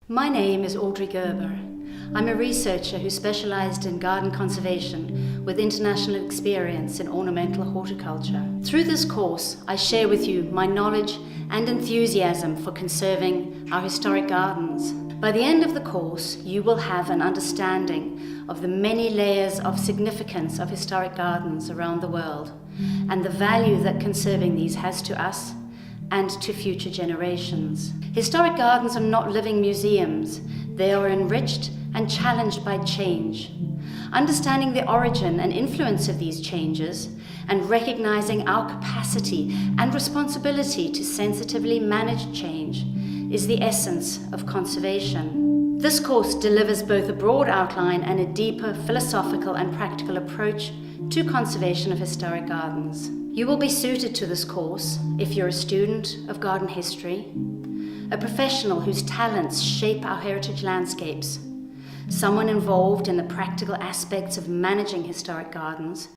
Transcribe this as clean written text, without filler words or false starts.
My name is Audrey Gerber. I'm a researcher who specialized in garden conservation with international experience in ornamental horticulture. Through this course, I share with you my knowledge and enthusiasm for conserving our historic gardens. By the end of the course, you will have an understanding of the many layers of significance of historic gardens around the world and the value that conserving these has to us and to future generations. Historic gardens are not living museums. They are enriched and challenged by change. Understanding the origin and influence of these changes and recognizing our capacity and responsibility to sensitively manage change is the essence of conservation. This course delivers both a broad outline and a deeper philosophical and practical approach to conservation of historic gardens. You will be suited to this course if you're a student of garden history, a professional whose talents shape our heritage landscapes, someone involved in the practical aspects of managing historic gardens,